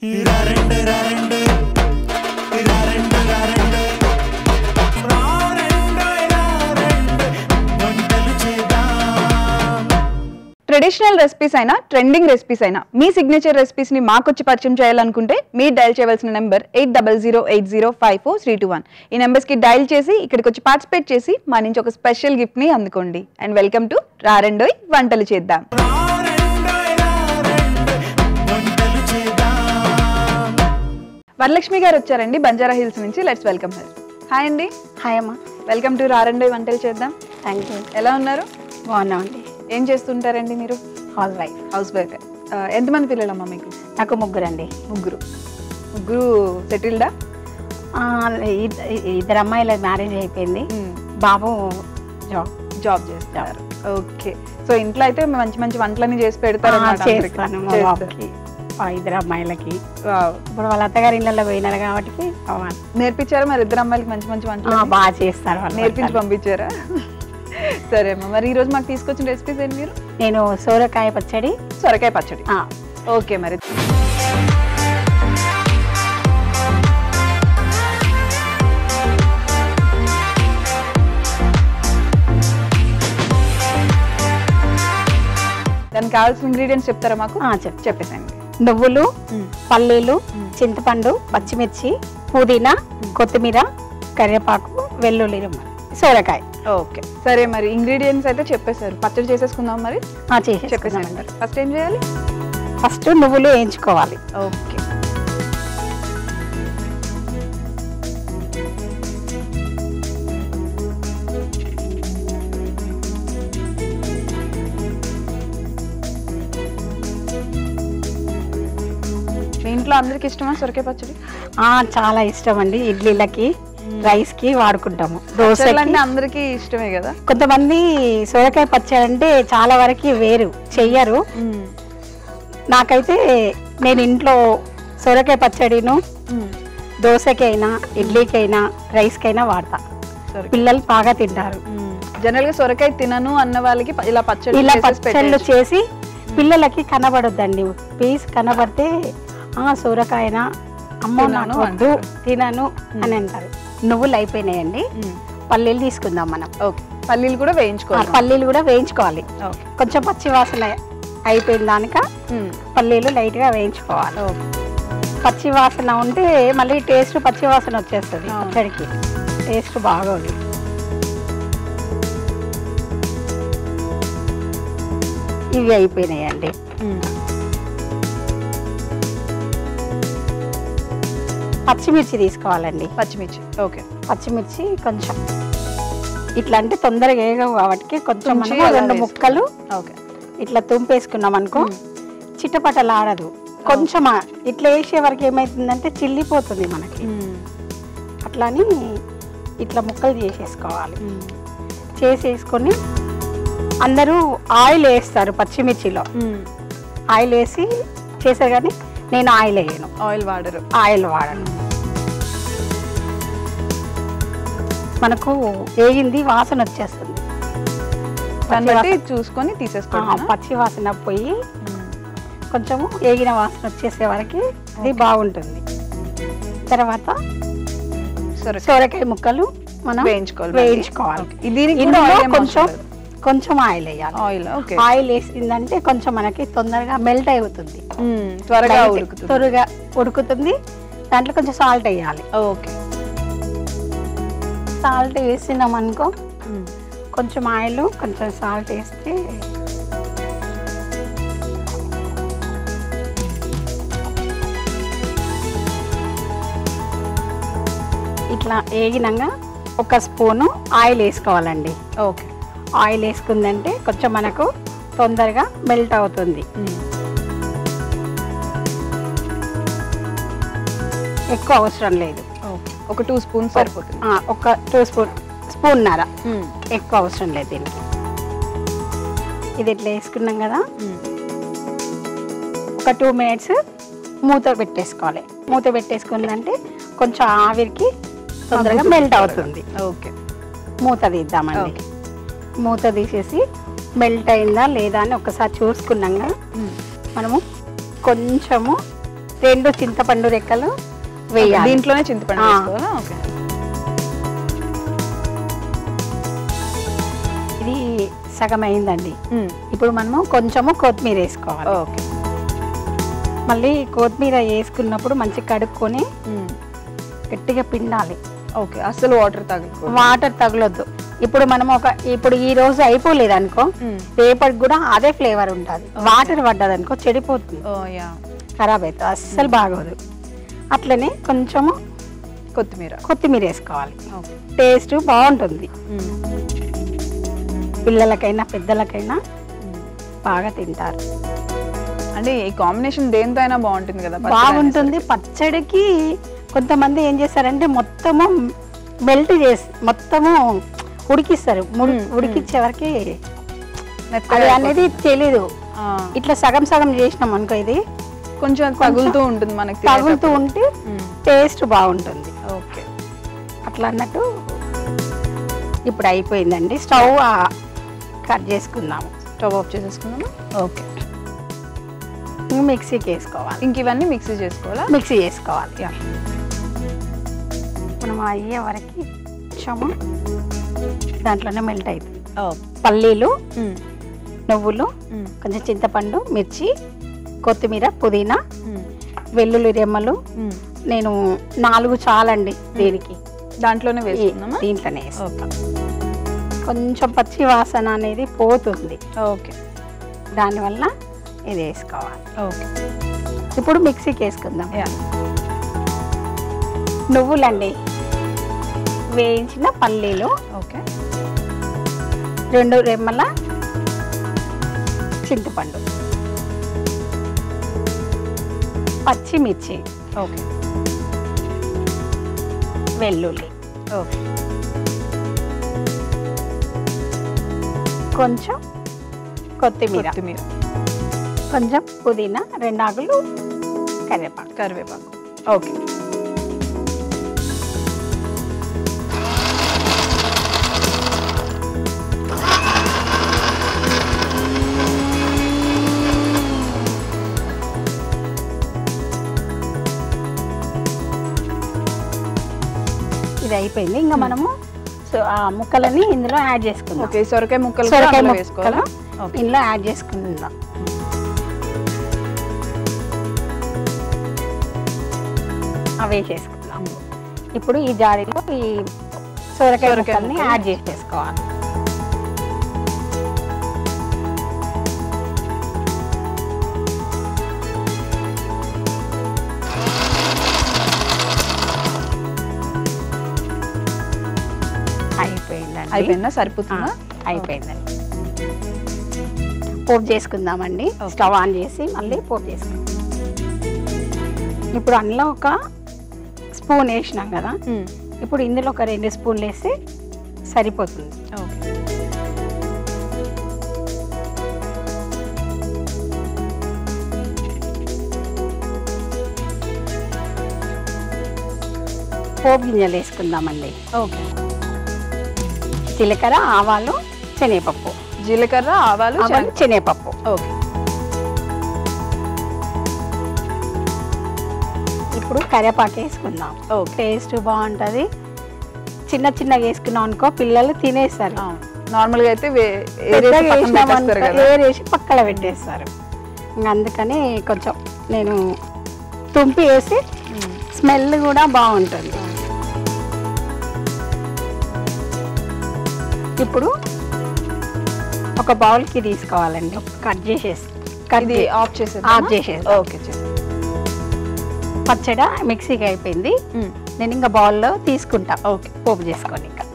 Traditional recipes అయినా trending recipes అయినా మీ signature recipes ని మాకొచ్చి పరిచయం చేయాలనుకుంటే మీరు డయల్ చేయవలసిన నెంబర్ 8008054321. ఈ నెంబర్స్ కి డయల్ చేసి ఇక్కడికి వచ్చి పార్టిసిపేట్ చేసి మా నుంచి ఒక స్పెషల్ గిఫ్ట్ ని అందుకోండి. అండ్ వెల్కమ్ టు రారండోయ్ వంటలు చేద్దాం. వరలక్ష్మి గారు వచ్చారండి బంజారా హిల్స్ నుంచి. Let's welcome her. హాయ్ అండి. హాయ్ అమ్మా. వెల్కమ్ టు రారండోయ్ వంటలు చేద్దాం. Thank you. ఎలా ఉన్నారు? బాగున్నామండి. ఏం చేస్తుంటారండి మీరు? House wife. House wife. ఎంతమంది పిల్లలమ్మా మీకు? నాకు ముగ్గురండి. ముగ్గురు సెటిల్డా? ఇద్దరు అమ్మాయిల మ్యారేజ్ అయిపోయింది. బాబు జాబ్ చేస్తారు. ఓకే. సో ఇంట్లో అయితే మంచి మంచి వంటలన్నీ చేసి పెడతారు? చేస్తాను మా బాబుకి, ఇద్దరు అమ్మాయిలకి. ఇప్పుడు వాళ్ళ అత్తగారి ఇళ్ళలో పోయినారు కాబట్టి నేర్పించారా మరి? ఇద్దరు అమ్మాయిలకి మంచి మంచి వంటలు బాగా చేస్తారు. నేర్పించి పంపించారా? సరే అమ్మా. మరి ఈ రోజు మాకు తీసుకొచ్చిన రెసిపీస్ ఏంటి మీరు? నేను సొరకాయ పచ్చడి. సొరకాయ పచ్చడి. ఓకే. మరి దానికి కావాల్సిన ఇంగ్రీడియంట్స్ చెప్తారా మాకు? చెప్పేసండి. నువ్వులు, పల్లీలు, చింతపండు, పచ్చిమిర్చి, పుదీనా, కొత్తిమీర, కరివేపాకు, వెల్లుల్లి రెమ్మలు, సొరకాయ. ఓకే. సరే మరి ఇంగ్రీడియంట్స్ అయితే చెప్పేశారు. పచ్చడి చేసేసుకుందాం మరి. చెప్పేసాను. ఫస్ట్ ఏం చేయాలి? ఫస్ట్ నువ్వులు వేయించుకోవాలి. ఓకే. మీ ఇంట్లో అందరికి ఇష్టమా సొరకాయ పచ్చడి? చాలా ఇష్టం అండి. ఇడ్లీలకి, రైస్ కి వాడుకుంటాము. దోశలకి అందరికి ఇష్టమే కదా. కొంతమంది సొరకాయ పచ్చడి అంటే చాలా వరకు వేరు చెయ్యరు. నాకైతే నేను ఇంట్లో సొరకాయ పచ్చడిను దోశకైనా, ఇడ్లీకైనా, రైస్ కైనా వాడతా. పిల్లలు బాగా తింటారు. జనరల్ గా సొరకాయ తినను అన్న వాళ్ళకి ఇలా పచ్చళ్ళు చేసి పిల్లలకి కనబడొద్దండి. పీస్ కనబడితే సొరకాయనా, అమ్మో నాకు వద్దు, తినను అని అంటారు. నువ్వులు అయిపోయినాయండి. పల్లీలు తీసుకుందాం మనం. పల్లీలు కూడా వేయించుకోవాలి. పల్లీలు కూడా వేయించుకోవాలి. కొంచెం పచ్చి వాసన అయిపోయిన దానిక పల్లీలు లైట్ గా వేయించుకోవాలి. పచ్చి వాసన ఉంటే మళ్ళీ టేస్ట్ పచ్చి వాసన వచ్చేస్తుంది. పచ్చడికి టేస్ట్ బాగోదు. ఇవి అయిపోయినాయండి. పచ్చిమిర్చి తీసుకోవాలండి. పచ్చిమిర్చి. ఓకే. పచ్చిమిర్చి కొంచెం ఇట్లా అంటే తొందరగా వేయగవు కాబట్టి కొంచెం 2 ముక్కలు ఇట్లా తుంపేసుకున్నాం అనుకో చిట్టపట్టలాడదు. కొంచెం ఇట్లా వేసే వరకు ఏమైతుందంటే చిల్లిపోతుంది మనకి. అట్లాని ఇట్లా ముక్కలు చేసేసుకోవాలి. చేసేసుకొని అందరూ ఆయిల్ వేస్తారు పచ్చిమిర్చిలో. ఆయిల్ వేసి చేశారు కానీ నేను ఆయిల్ వేయను. ఆయిల్ వాడరు? ఆయిల్ వాడను. మనకు వేగింది వాసన వచ్చేస్తుంది. చూసుకొని తీసేసుకోవాలి. పచ్చి వాసన పోయి కొంచెము వేగిన వాసన వచ్చేసే వరకు అది బాగుంటుంది. తర్వాత సొరకాయ ముక్కలు మనం వేయించుకోవాలి. కొంచెం ఆయిల్ వేయాలి. ఆయిల్ వేసిందంటే కొంచెం మనకి తొందరగా మెల్ట్ అవుతుంది, త్వరగా ఉడుకుతుంది. దాంట్లో కొంచెం సాల్ట్ వేయాలి. ఓకే. సాల్ట్ వేసినాం అనుకో కొంచెం ఆయిల్ కొంచెం సాల్ట్ వేస్తే ఇట్లా వేగినాక 1 స్పూను ఆయిల్ వేసుకోవాలండి. ఓకే. ఆయిల్ వేసుకుందంటే కొంచెం మనకు తొందరగా మెల్ట్ అవుతుంది. ఎక్కువ అవసరం లేదు. ఒక 2 స్పూన్స్ సరిపోతుంది. ఒక 2 స్పూన్నర. ఎక్కువ అవసరం లేదు దీనికి. ఇది ఇట్లా వేసుకున్నాం కదా, ఒక 2 మినిట్స్ మూత పెట్టేసుకోవాలి. మూత పెట్టేసుకుందంటే కొంచెం ఆవిరికి తొందరగా మెల్ట్ అవుతుంది. ఓకే. మూత తీద్దామండి. మూత తీసేసి మెల్ట్ అయిందా లేదా అని ఒకసారి చూసుకున్నాక మనము కొంచెము 2 చింతపండు రెక్కలు వేయాలి. దీంట్లోనే చింతపండు వేసుకోవాలా? ఓకే. ఇది సగం అయిందండి. ఇప్పుడు మనము కొంచెము కొత్తిమీర వేసుకోవాలి. ఓకే. మళ్ళీ కొత్తిమీర వేసుకున్నప్పుడు మంచిగా కడుక్కొని గట్టిగా పిండాలి. ఓకే. అసలు వాటర్ తగలకూడదు. వాటర్ తగలొద్దు. ఇప్పుడు మనం ఇప్పుడు ఈ రోజు అయిపోలేదు అనుకో, రేపటికి కూడా అదే ఫ్లేవర్ ఉంటుంది. వాటర్ పడ్డది అనుకో చెడిపోతుంది, ఖరాబ్ అవుతుంది, అస్సలు బాగోదు. అట్లనే కొంచెము కొత్తిమీర వేసుకోవాలి. టేస్ట్ బాగుంటుంది. పిల్లలకైనా పెద్దలకైనా బాగా తింటారు. అంటే ఈ కాంబినేషన్ దేంతో అయినా బాగుంటుంది కదా? బాగుంటుంది. పచ్చడికి కొంతమంది ఏం చేస్తారంటే మొత్తము మెల్ట్ చేసి మొత్తము ఉడికిస్తారు. ఉడికిచ్చే వరకు అది అనేది తెలీదు. ఇట్లా సగం సగం చేసినాం అనుకో, ఇది కొంచెం తగులుతూ ఉంటుంది, మనకి తగులుతూ ఉంటే టేస్ట్ బాగుంటుంది. ఓకే. అట్లా అన్నట్టు ఇప్పుడు అయిపోయిందండి. స్టవ్ కట్ చేసుకుందాము. స్టవ్ ఆఫ్ చేసేసుకుందాము. ఓకే. మిక్సీకి వేసుకోవాలి. ఇంక ఇవన్నీ మిక్సీ చేసుకోవాలా? మిక్సీ చేసుకోవాలి. మనం అయ్యే వరకు కొంచెము దాంట్లోనే మెల్ట్ అవుతుంది. పల్లీలు, నువ్వులు, కొంచెం చింతపండు, మిర్చి, కొత్తిమీర, పుదీనా, వెల్లుల్లి రెమ్మలు. నేను 4 చాలండి దీనికి. దాంట్లోనే వేసుకుందామా? దీంట్లోనే వేస్తాం. కొంచెం పచ్చి వాసన అనేది పోతుంది. ఓకే. దానివల్ల ఇది వేసుకోవాలి. ఓకే. ఇప్పుడు మిక్సీకి వేసుకుందాం. నువ్వులండి, వేయించిన పల్లీలు, ఓకే, 2 రెమ్మల చింతపండు, పచ్చిమిర్చి, ఓకే, వెల్లుల్లి, ఓకే, కొంచెం కొత్తిమీర, కొంచెం పుదీనా, 2 ఆకులు కరివేపాకు. ఓకే. ఇది అయిపోయింది. ఇంకా మనము ఆ ముక్కలని ఇందులో యాడ్ చేసుకుందాం. ఓకే. సొరకాయ ముక్కలు వేసుకోవాలా? ఇందులో యాడ్ చేసుకుందాం. అవి వేసేసుకుందాం. ఇప్పుడు ఈ జాడీలో ఈ సొరకాయ ముక్కల్ని యాడ్ చేసేసుకోవాలి. అయిపోయిందా? సరిపోతుందా? అయిపోయిందండి. పోపు చేసుకుందామండి. స్టవ్ ఆన్ చేసి మళ్ళీ పోపు చేసుకుందాం. ఇప్పుడు అందులో 1 స్పూన్ వేసినాం కదా, ఇప్పుడు ఇందులో 2 స్పూన్లు వేస్తే సరిపోతుంది. పోపు గింజలు వేసుకుందామండి. ఓకే. జీలకర్ర, ఆవాలు, శనగపప్పు. జీలకర్ర, ఆవాలు, శనగపప్పు. ఓకే. ఇప్పుడు కరివేపాకు వేసుకుందాం. టేస్ట్ బాగుంటుంది. చిన్న చిన్నగా వేసుకున్నాం అనుకో, పిల్లలు తినేస్తారు. నార్మల్గా అయితే వేరేసి పక్కన పెట్టేస్తారు. అందుకని కొంచెం నేను తుంపి వేసి స్మెల్ కూడా బాగుంటుంది. ఇప్పుడు ఒక బౌల్కి తీసుకోవాలండి. కట్ చేసేసి ఆఫ్ చేసేసి. ఓకే. పచ్చడి మిక్సీకి అయిపోయింది. నేను ఇంకా బౌల్లో తీసుకుంటా. ఓకే. పోపు చేసుకొని ఇంకా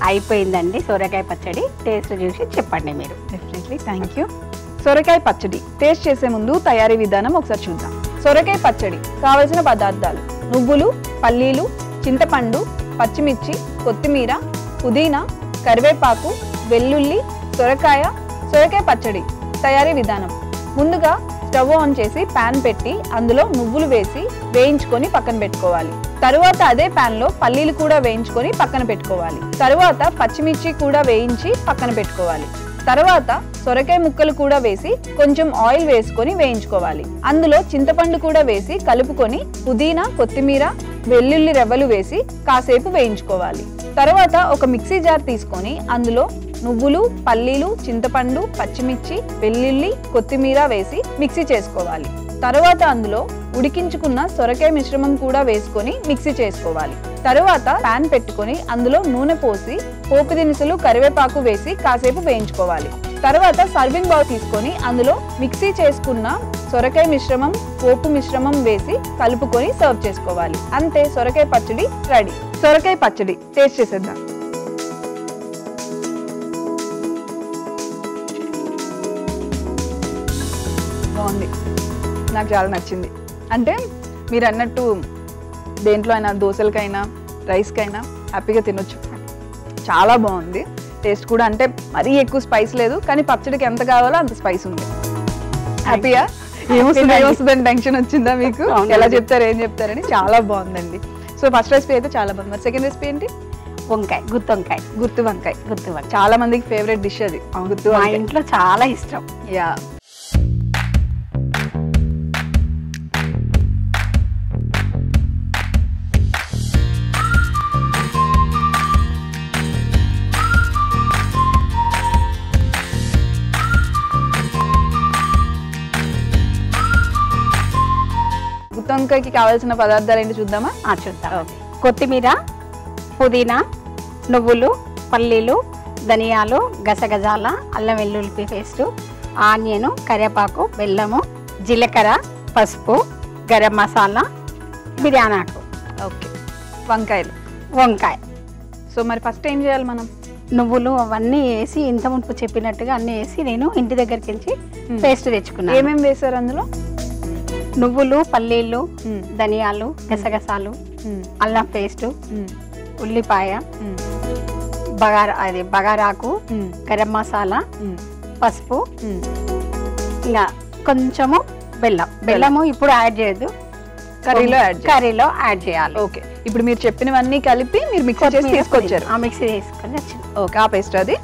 అయిపోయిందండి సొరకాయ పచ్చడి. టేస్ట్ చూసి చెప్పండి మీరు. డెఫినెట్లీ. Thank you. సొరకాయ పచ్చడి టేస్ట్ చేసే ముందు తయారీ విధానం ఒకసారి చూద్దాం. సొరకాయ పచ్చడి కావలసిన పదార్థాలు: నువ్వులు, పల్లీలు, చింతపండు, పచ్చిమిర్చి, కొత్తిమీర, పుదీనా, కరివేపాకు, వెల్లుల్లి, సొరకాయ పచ్చడి తయారీ విధానం. ముందుగా స్టవ్ ఆన్ చేసి పాన్ పెట్టి అందులో నువ్వులు వేసి వేయించుకొని పక్కన పెట్టుకోవాలి. తరువాత అదే పాన్ లో పల్లీలు కూడా వేయించుకొని పక్కన పెట్టుకోవాలి. తరువాత పచ్చిమిర్చి కూడా వేయించి పక్కన పెట్టుకోవాలి. తర్వాత సొరకాయ ముక్కలు కూడా వేసి కొంచెం ఆయిల్ వేసుకొని వేయించుకోవాలి. అందులో చింతపండు కూడా వేసి కలుపుకొని పుదీనా, కొత్తిమీర, వెల్లుల్లి రెబ్బలు వేసి కాసేపు వేయించుకోవాలి. తర్వాత ఒక మిక్సీ జార్ తీసుకొని అందులో నువ్వులు, పల్లీలు, చింతపండు, పచ్చిమిర్చి, వెల్లుల్లి, కొత్తిమీర వేసి మిక్సీ చేసుకోవాలి. తర్వాత అందులో ఉడికించుకున్న సొరకాయ మిశ్రమం కూడా వేసుకొని మిక్సీ చేసుకోవాలి. తర్వాత పాన్ పెట్టుకొని అందులో నూనె పోసి పోపు దినుసులు, కరివేపాకు వేసి కాసేపు వేయించుకోవాలి. తర్వాత సర్వింగ్ బౌల్ తీసుకొని అందులో మిక్సీ చేసుకున్న సొరకాయ మిశ్రమం, పోపు మిశ్రమం వేసి కలుపుకొని సర్వ్ చేసుకోవాలి. అంతే, సొరకాయ పచ్చడి రెడీ. సొరకాయ పచ్చడి టేస్ట్ చేసేద్దాం. బాగుంది, నాకు చాలా నచ్చింది. అంటే మీరు అన్నట్టు దేంట్లో అయినా, దోశలకైనా రైస్కైనా హ్యాపీగా తినొచ్చు. చాలా బాగుంది టేస్ట్ కూడా. అంటే మరీ ఎక్కువ స్పైస్ లేదు, కానీ పచ్చడికి ఎంత కావాలో అంత స్పైస్ ఉంది. హ్యాపీయా? ఏమొస్తుందని టెన్షన్ వచ్చిందా మీకు? ఎలా చెప్తారు, ఏం చెప్తారని? చాలా బాగుందండి. సో ఫస్ట్ రెసిపీ అయితే చాలా బాగుంది. మరి సెకండ్ రెసిపీ ఏంటి? వంకాయ, గుత్తి వంకాయ. చాలా మందికి ఫేవరెట్ డిష్ అది. గుత్తి మా ఇంట్లో చాలా ఇష్టం. యా. గుత్తి వంకాయకి కావాల్సిన పదార్థాలు ఏంటి చూద్దామా? చూద్దాం. కొత్తిమీర, పుదీనా, నువ్వులు, పల్లీలు, ధనియాలు, గసగసాల, అల్లం వెల్లుల్లి పేస్టు, ఆనియను, కరివేపాకు, బెల్లము, జీలకర్ర, పసుపు, గరం మసాలా, బిర్యానీ ఆకు. ఓకే. వంకాయ. సో మరి ఫస్ట్ ఏం చేయాలి మనం? నువ్వులు అవన్నీ వేసి ఇంత మునుపు చెప్పినట్టుగా అన్నీ వేసి నేను ఇంటి దగ్గరికి వెళ్ళి పేస్ట్ తెచ్చుకున్నాను. ఏమేమి వేసారు అందులో? నువ్వులు, పల్లీలు, ధనియాలు, గసగసాలు, అల్లం పేస్టు, ఉల్లిపాయ, బగారాకు, గరం మసాలా, పసుపు, ఇంకా కొంచెము బెల్లము ఇప్పుడు యాడ్ చేయొద్దు, కర్రీలో యాడ్ చేయాలి. ఓకే. ఇప్పుడు మీరు చెప్పినవన్నీ కలిపి మీరు మిక్సీ చేసి తీసుకొచ్చారు. ఆ మిక్సీ తీసుకొని వచ్చింది. ఓకే. ఆ పేస్ట్ అది?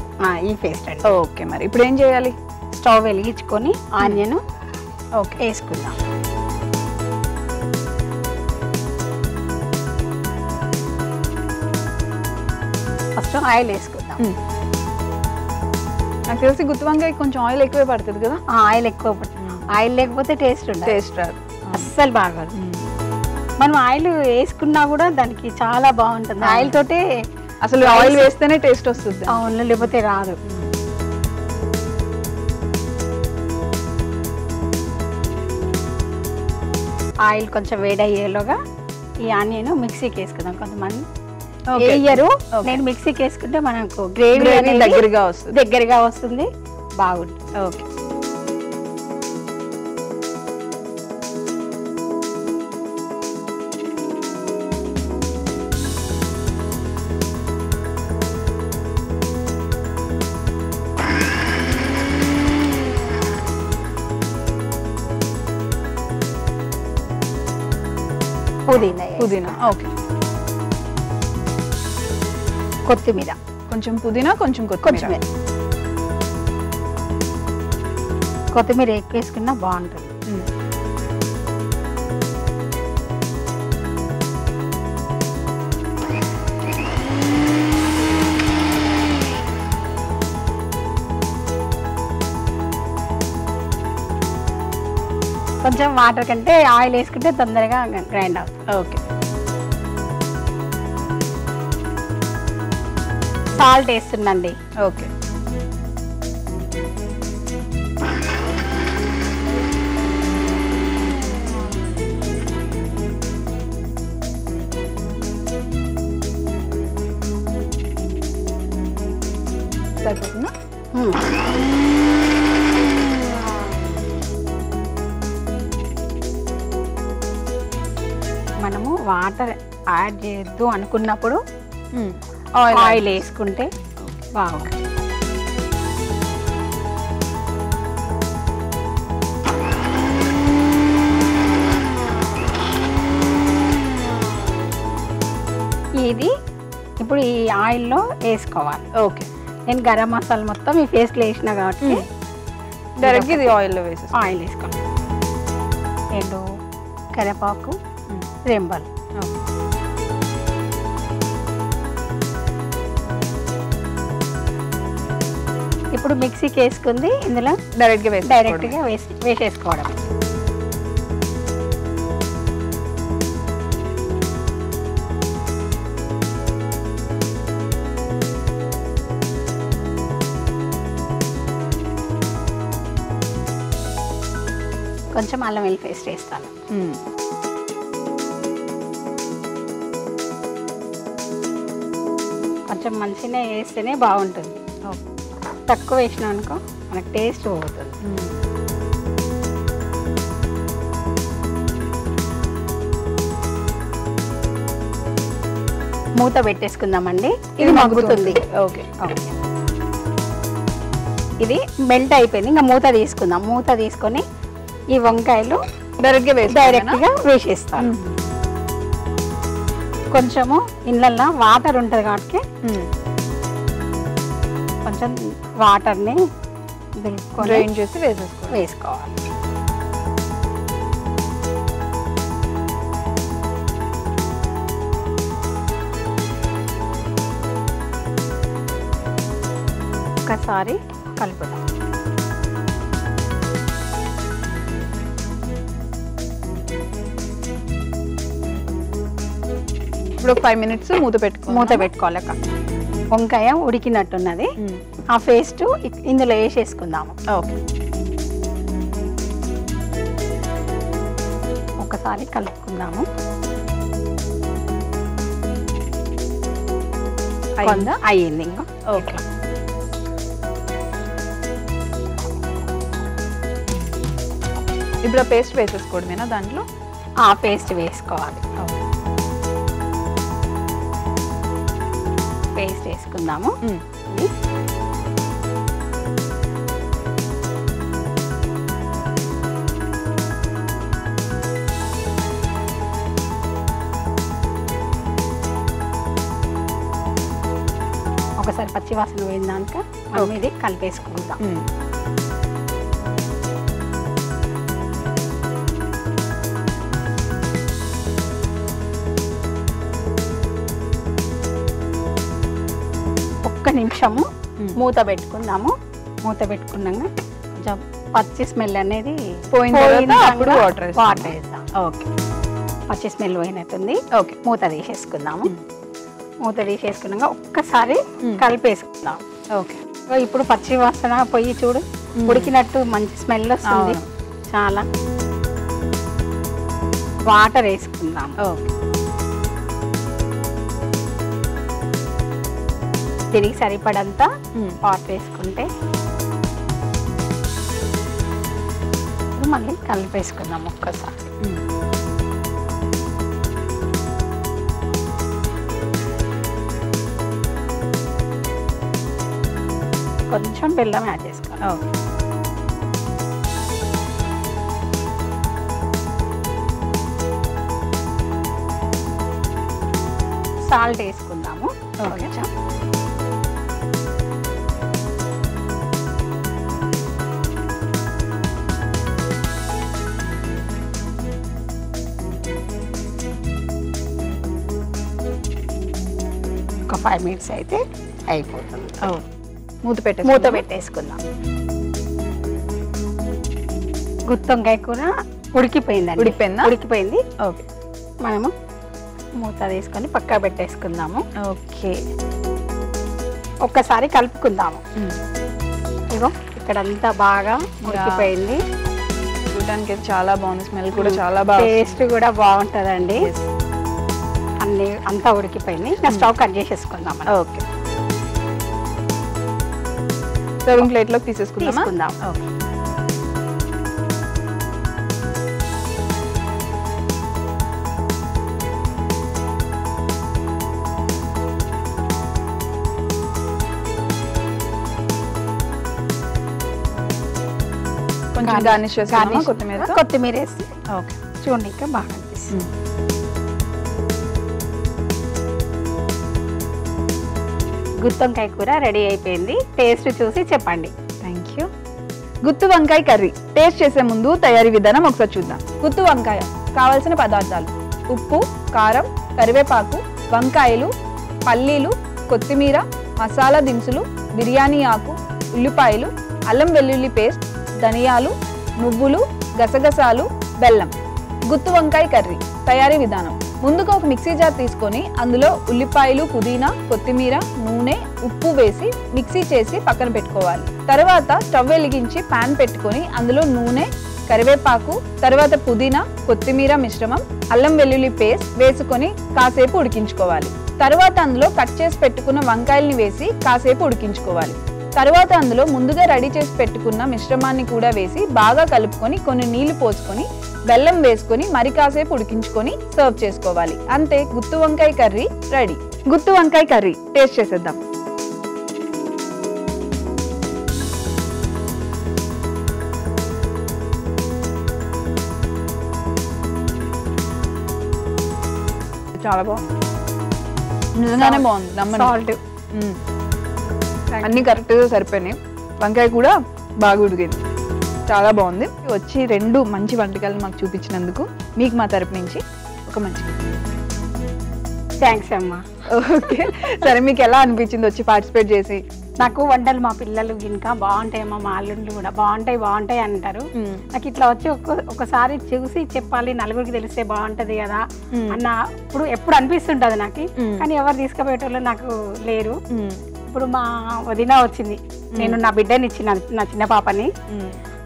ఈ పేస్ట్ అండి. ఓకే. మరి ఇప్పుడు ఏం చేయాలి? స్టవ్ వెలిగించుకొని ఆనియన్ వేసుకుందాం. ఫస్ట్ ఆయిల్ వేసుకుందాం. నాకు తెలిసి గుత్తి వంకాయ కొంచెం ఆయిల్ ఎక్కువే పడుతుంది కదా? ఆయిల్ ఎక్కువ పడుతుంది. ఆయిల్ లేకపోతే టేస్ట్ రాదు, అస్సలు బాగోదు. మనం ఆయిల్ వేసుకున్నా కూడా దానికి చాలా బాగుంటుంది. ఆయిల్ తోటే అసలు ఆయిల్ వేస్తేనే టేస్ట్ వస్తుంది. అవును, లేకపోతే రాదు. ఆయిల్ కొంచెం వేడయ్యేలోగా ఈ ఆనియన్ మిక్సీకి వేసుకుందాం. కొంతమంది వేయరు, నేను మిక్సీకి వేసుకుంటే మనకు గ్రేవీ దగ్గరగా వస్తుంది, బాగుంటుంది. ఓకే. పుదీనా. ఓకే. కొత్తిమీర, కొంచెం పుదీనా, కొంచెం కొత్తిమీర. కొత్తిమీర ఎక్కువ వేసుకున్నా బాగుంటుంది. కొంచెం వాటర్ కంటే ఆయిల్ వేసుకుంటే తొందరగా గ్రైండ్ అవుతుంది. ఓకే. సాల్ట్ వేస్తుందండి. ఓకే. సరిపోతుందా? మనము వాటర్ యాడ్ చేయొద్దు అనుకున్నప్పుడు ఆయిల్ వేసుకుంటే బాగుంటుంది. ఇది ఇప్పుడు ఈ ఆయిల్లో వేసుకోవాలి. ఓకే. నేను గరం మసాలా మొత్తం ఈ పేస్ట్లో వేసిన కాబట్టి డైరెక్ట్గా ఇది ఆయిల్లో వేసేసి ఆయిల్ వేసుకోవాలి. ఎండు కరివేపాకు, రెంబలు. ఇప్పుడు మిక్సీకి వేసుకుంది ఇందులో డైరెక్ట్గా వేసేసుకోవడం. కొంచెం అల్లం వెల్లుల్లి పేస్ట్ వేస్తాను. కొంచెం మంచిగా వేస్తేనే బాగుంటుంది. తక్కువ వేసినా అనుకో మనకు టేస్ట్ పోతుంది. మూత పెట్టేసుకుందామండి. ఇది మగ్గుతుంది. ఓకే. ఇది మెల్ట్ అయిపోయింది. ఇంకా మూత తీసుకుందాం. మూత తీసుకొని ఈ వంకాయలు డైరెక్ట్గా వేసేస్తాను. కొంచెము ఇళ్ళల్లో వాటర్ ఉంటుంది కాబట్టి కొంచెం వాటర్ని డ్రైన్ చేసి వేసుకోవాలి. ఒకసారి కలుపుదాం. ఇప్పుడు 5 minutes మూత పెట్టుకోవాలి. వంకాయ ఉడికినట్టున్నది. ఆ పేస్ట్ ఇందులో వేసేసుకుందాము. ఓకే. ఒకసారి కలుపుకుందాము. అయ్యింది. ఇంకా ఓకే. ఇప్పుడు ఆ పేస్ట్ వేసేసుకోవడమేనా దాంట్లో? ఆ పేస్ట్ వేసుకోవాలి. పేస్ట్ వేసుకుందాము. ఒకసారి పచ్చివాసన పోయిందాక మనం ఇది కలిపేసుకుందాం. ఒక్క నిమిషము మూత పెట్టుకుందాము. మూత పెట్టుకున్నాక కొంచెం పచ్చి స్మెల్ అనేది అప్పుడు వాటర్ వేస్తాం. ఓకే. పచ్చి స్మెల్ పోయినట్టుంది. ఓకే. మూత తీసేసుకుందాము. మూత తీసేసుకున్నాక ఒక్కసారి కలిపేసుకుందాం. ఓకే. ఇప్పుడు పచ్చి వాసన పొయ్యి చూడు ఉడికినట్టు మంచి స్మెల్ వస్తుంది. చాలా వాటర్ వేసుకుందాం. ఓకే. దీనికి సరిపడంతా వాటర్ వేసుకుంటే మళ్ళీ కలిపేసుకుందాం ఒక్కసారి. కొంచెం బెల్లం యాడ్ చేసుకోవాలి. ఓకే. సాల్ట్ వేసుకుందాము. కొంచెం ఒక 5 minutes అయితే అయిపోతుంది. మూత పెట్టేసుకుందాం. గుత్తొంకాయ కూర ఉడికిపోయిందండి. ఉడికిపోయింది. ఓకే. మనము మూత తీసుకొని పక్కా పెట్టేసుకుందాము. ఓకే. ఒక్కసారి కలుపుకుందాము. ఇగో ఇక్కడంతా బాగా ఉడికిపోయింది. చూడడానికి చాలా బాగుంది. స్మెల్ కూడా చాలా బాగా, టేస్ట్ కూడా బాగుంటుందండి. అన్ని అంతా ఉడికిపోయింది. ఇంకా స్టవ్ కట్ చేసేసుకుందాం. ఓకే. సర్వింగ్ ప్లేట్లోకి తీసేసుకుందాం. ఓకే. కొంచెం గార్నిష్ చేసుకుందామా కొత్తిమీర? కొత్తిమీర వేసి ఓకే, చూడండి ఇంకా బాగా అనిపిస్తుంది. గుత్తి వంకాయ కూర రెడీ అయిపోయింది. టేస్ట్ చూసి చెప్పండి. Thank you. గుత్తి వంకాయ కర్రీ టేస్ట్ చేసే ముందు తయారీ విధానం ఒకసారి చూద్దాం. గుత్తి వంకాయ కావాల్సిన పదార్థాలు: ఉప్పు, కారం, కరివేపాకు, వంకాయలు, పల్లీలు, కొత్తిమీర, మసాలా దినుసులు, బిర్యానీ ఆకు, ఉల్లిపాయలు, అల్లం వెల్లుల్లి పేస్ట్, ధనియాలు, నువ్వులు, గసగసాలు, బెల్లం. గుత్తి వంకాయ కర్రీ తయారీ విధానం: ముందుగా ఒక మిక్సీ జార్ తీసుకొని అందులో ఉల్లిపాయలు, పుదీనా, కొత్తిమీర, నూనె, ఉప్పు వేసి మిక్సీ చేసి పక్కన పెట్టుకోవాలి. తర్వాత స్టవ్ వెలిగించి పాన్ పెట్టుకొని అందులో నూనె, కరివేపాకు, తర్వాత పుదీనా, కొత్తిమీర మిశ్రమం, అల్లం వెల్లుల్లి పేస్ట్ వేసుకొని కాసేపు ఉడికించుకోవాలి. తర్వాత అందులో కట్ చేసి పెట్టుకున్న వంకాయల్ని వేసి కాసేపు ఉడికించుకోవాలి. తర్వాత అందులో ముందుగా రెడీ చేసి పెట్టుకున్న మిశ్రమాన్ని కూడా వేసి బాగా కలుపుకొని కొన్ని నీళ్లు పోసుకొని బెల్లం వేసుకొని మరి కాసేపు ఉడికించుకొని సర్వ్ చేసుకోవాలి. అంతే, గుత్తి వంకాయ కర్రీ రెడీ. గుత్తి వంకాయ కర్రీ టేస్ట్ చేసేద్దాం. చాలా బాగుంది, నిజంగానే బాగుంది. సాల్ట్ అన్ని కరెక్ట్గా సరిపోయినాయి. వంకాయ కూడా బాగా ఉడికింది, చాలా బాగుంది. వచ్చి 2 మంచి వంటకాలు మాకు చూపించినందుకు మీకు మా తరపు నుంచి ఒక మంచి థ్యాంక్స్ అమ్మా. ఓకే, సరే, మీకు ఎలా అనిపించింది వచ్చి పార్టిసిపేట్ చేసి? నాకు వంటలు మా పిల్లలు ఇంకా బాగుంటాయమ్మా, మా అల్లుళ్ళు కూడా బాగుంటాయి అంటారు. నాకు ఇట్లా వచ్చి ఒకసారి చూసి చెప్పాలి, నలుగురికి తెలిస్తే బాగుంటది కదా అన్న ఎప్పుడు అనిపిస్తుంటది నాకు. కానీ ఎవరు తీసుకుపోయేటోళ్ళు నాకు లేరు. ఇప్పుడు మా వదిన వచ్చింది, నేను నా బిడ్డని ఇచ్చిన, నా చిన్న పాపని.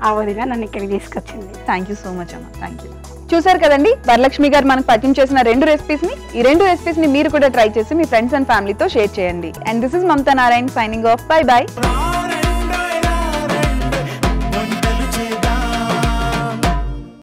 ఆ వదిన నన్ను ఇక్కడికి తీసుకొచ్చింది. థ్యాంక్ యూ సో మచ్ అమ్మ, థ్యాంక్ యూ. చూసారు కదండి, వరలక్ష్మి గారు మనకు పరిచయం చేసిన 2 రెసిపీస్ ని. ఈ 2 రెసిపీస్ ని మీరు కూడా ట్రై చేసి మీ ఫ్రెండ్స్ అండ్ ఫ్యామిలీతో షేర్ చేయండి. And this is Mamata Narayan signing off. By by.